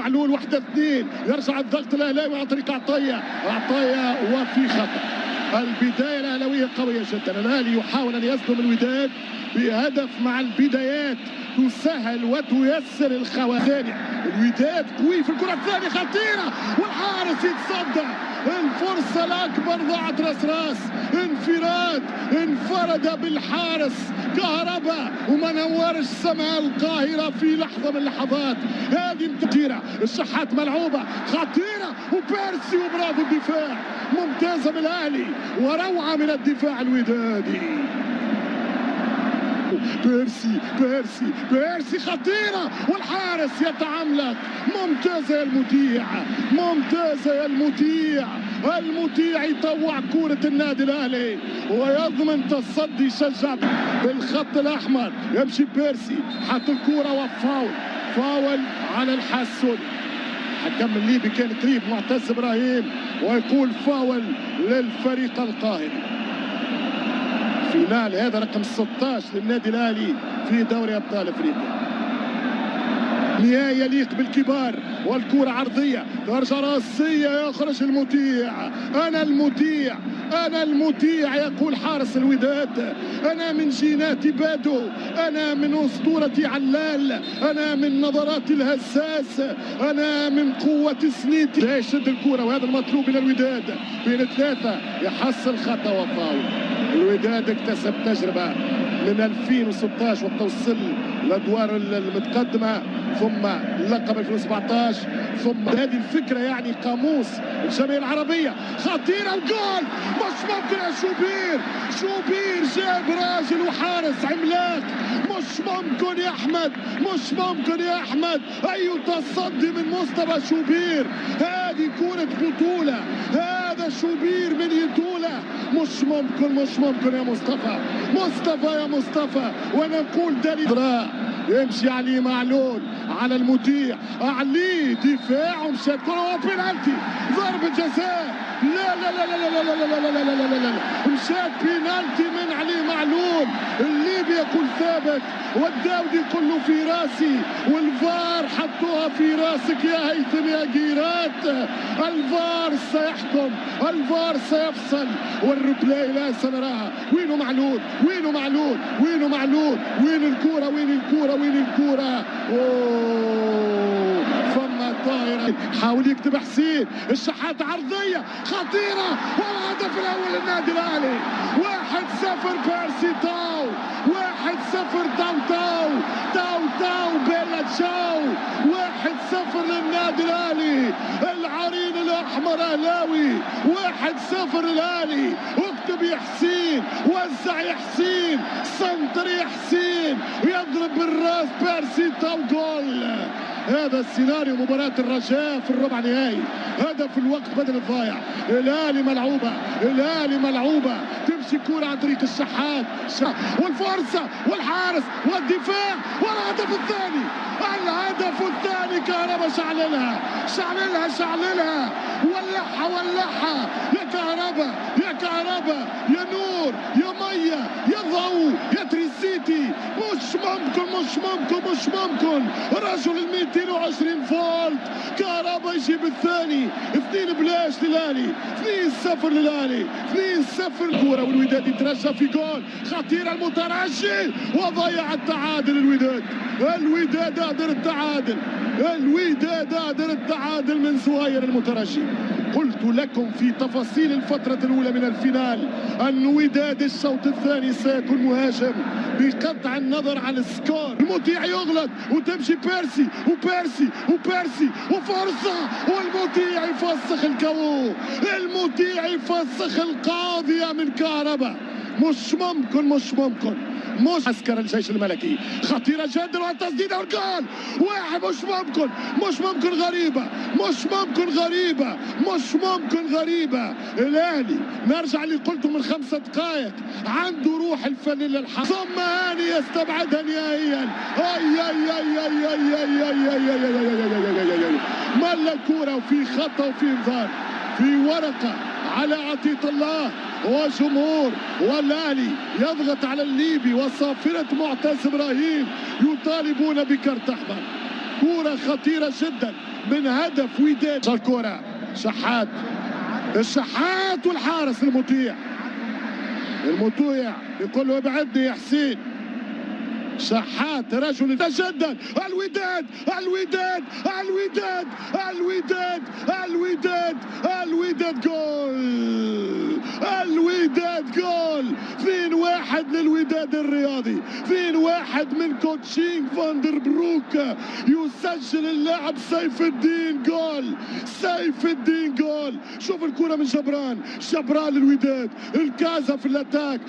معلول 1-2. يرجع الضغط الاهلاوي عن طريق عطيه وفي خطا. البدايه الاهلاويه قويه جدا. الاهلي يحاول ان يصدم الوداد بهدف مع البدايات تسهل وتيسر الخوارج. الوداد قوي في الكره الثانيه خطيره والحارس يتصدى. الفرصه الاكبر ضاعت راس انفراد انفرد بالحارس كهرباء وما نورش سماء القاهره في لحظه من اللحظات. هذه خطيره. الشحات ملعوبه خطيره وبيرسي وبرافو الدفاع ممتازه من الاهلي وروعه من الدفاع الودادي. بيرسي خطيرة والحارس يتعملق. ممتازة يا المطيع يطوع كورة النادي الأهلي ويضمن تصدي يشجع بالخط الأحمر. يمشي بيرسي حط الكورة وفاول على الحسن. حكم الليبي كان قريب معتز إبراهيم ويقول فاول للفريق القاهري. فينال هذا رقم 16 للنادي الاهلي في دوري ابطال افريقيا. نهاية يليق بالكبار والكرة عرضية ترجع راسية يخرج المطيع. أنا المطيع يقول حارس الوداد. أنا من جينات بادو، أنا من أسطورة علال، أنا من نظرات الهساس، أنا من قوة سنيتي. لا يشد الكرة وهذا المطلوب من الوداد. بين ثلاثة يحصل خطأ وفاول. الوداد اكتسب تجربة من 2016 وقت وصل الادوار المتقدمه ثم لقب 2017 ثم هذه الفكره يعني قاموس الجماهير العربيه. خطيره وجول مش ممكن يا شوبير جاب راجل وحارس عملاق. مش ممكن يا احمد اي تصدي من مصطفى شوبير. هذه كره بطوله. هذا شوبير من يدوله. مش ممكن يا مصطفى وانا نقول دليل يمشي عليه معلول على المطيع عليه دفاع ومشات كره وبينالتي ضربه جزاء. لا مشات بينالتي من عليه معلول. الليبي يقول ثابت والداودي يقول له في راسي والفار حطوها في راسك يا هيثم يا جيرات. الفار سيحكم الفار سيفصل والريبلاي لا سنراها. وينه معلول وين الكرة فما طايرة. حاول يكتب حسين الشحات عرضية خطيرة والهدف الأول للنادي الأهلي. 1-0 بيرسي تاو 1-0 تاو بيلا تشاو 1-0 للنادي الأهلي. العرين الأحمر أهلاوي 1-0 الأهلي. اكتب يا حسين وزع يا حسين سنتر يا حسين ويضرب بالراس بيرسي تاو جول. هذا السيناريو مباراة الرجاء في الربع نهائي. هدف الوقت بدل الضايع. الأهلي ملعوبة تمشي كورة عن طريق الشحات والفرصة والحارس والدفاع والهدف الثاني كهربا شعللها ولعها يا كهربا يا نور يا مية يا ضوء يا تريسيتي. مش ممكن رجل 220 فولت كهربا يجيب الثاني. 2-0 للأهلي 2-0 للأهلي 2-0 الكرة والوداد يترجى في جول خطيرة المترجي وضيع التعادل. الوداد قادر التعادل من زهير المترجي. قلت لكم في تفاصيل الفترة الأولى من الفينال أن وداد الشوط الثاني سيكون مهاجم بقطع النظر عن السكور. المطيع يغلط وتمشي بيرسي وفرصة والمطيع يفسخ الكو. المطيع يفسخ القاضية من كهربا. مش ممكن عسكر الجيش الملكي خطيرة جدا والتسديدة والجول. واحد مش ممكن غريبة. الأهلي نرجع اللي قلته من 5 دقائق عنده روح الفانيلا الحمراء. ثم هاني يستبعدها نهائيا. ملا الكورة وفي خطأ وفي انذار في ورقة على عطية الله وجمهور والأهلي يضغط على الليبي وصافرة معتز إبراهيم يطالبون بكرت أحمر. كرة خطيرة جدا من هدف وداد. الكرة شحات، الشحات والحارس المطيع يقول له ابعدني يا حسين. شحات رجل يتجدد. الوداد الوداد الوداد الوداد الوداد الوداد جول، الوداد جول. 2-1 للوداد الرياضي، 2-1 من كوتشينغ فاندر بروك. يسجل اللاعب سيف الدين جول، سيف الدين جول. شوف الكرة من جبران للوداد، الكازا في الاتاك.